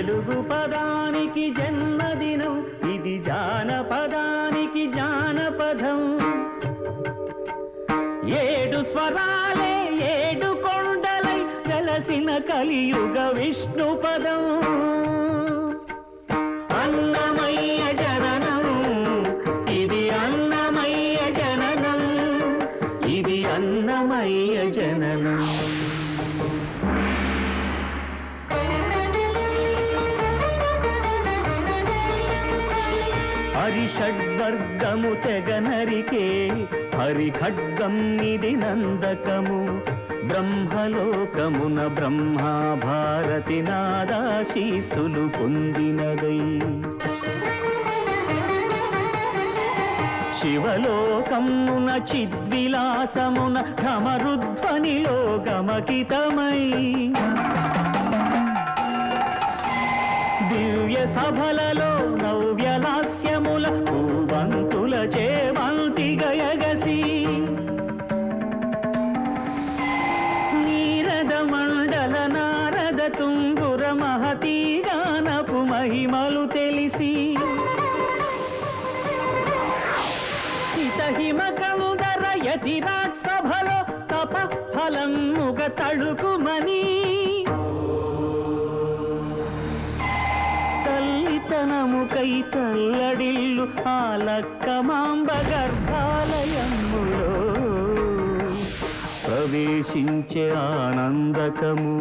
తెలుగు పదానికి జన్మదినం, ఇది జానపదానికి జానపదం. ఏడు స్వరాలే ఏడు కొండలై వెలసిన కలియుగ విష్ణు పదం. అన్నమయ్య జననం, ఇది అన్నమయ్య జననం, ఇది అన్నమయ్య జననం. హరిషడ్వర్గము తెగనరికే హరిఖడ్గం ఇది నందకము. బ్రహ్మలోకమున బ్రహ్మా భారతి నాదాశీసులు పొందినదై. శివలోకమున చిద్విలాసమున ఢమరుధ్వనిలో గమకితమై. దివ్య సభలలో నవ్యలాస్యముల పూవంతుల చేవంతి గయగసి. నీరద మండల నారద తుంగుర మహతీ గానపు మహిమలు తెలిసి. హితహిమ కందర యతిరాట్ సభలో తపఃఫలం ముగ తళుకుమని. తల్లితనముకై తల్లడిల్లు ఆలక్కమాంబ గర్భాలయములో ప్రవేశించే ఆనందకము.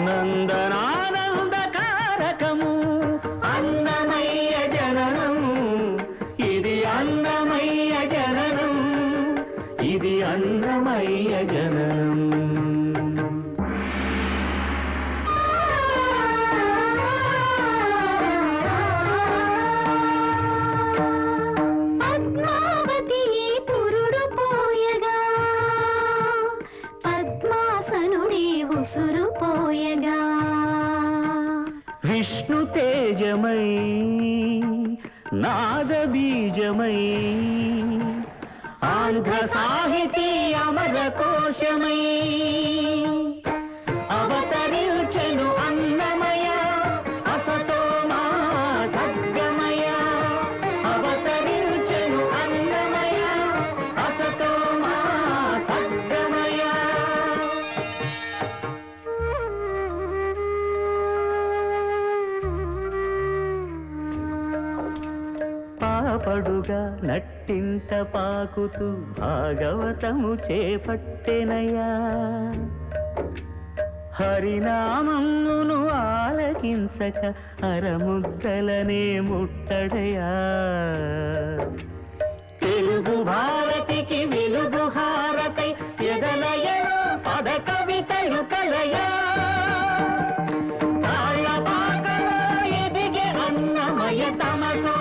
నందనానందకారకము అన్నమయ్య జననం, ఇది అన్నమయ్య జననం, ఇది అన్నమయ్య జననం. విష్ణు తేజమై నాద బీజమై ఆంధ్ర సాహితీ అమర కోశమై అవతరించెను అన్నమయ అసతో మా సద్గమయ. అవతరించెను అన్నమయ అసతో మా సద్గమయ. పాపడుగా నట్టింట పాకుతూ భాగవతము చేపట్టెనయా. హరినామమును ఆలకించక అరముద్దలనే ముట్టడయా. తెలుగు భారతికి వెలుగు హారతై ఎదలయలో పద కవితలు కలయా. తాళపాకలో ఎదిగే అన్నమయ తమసో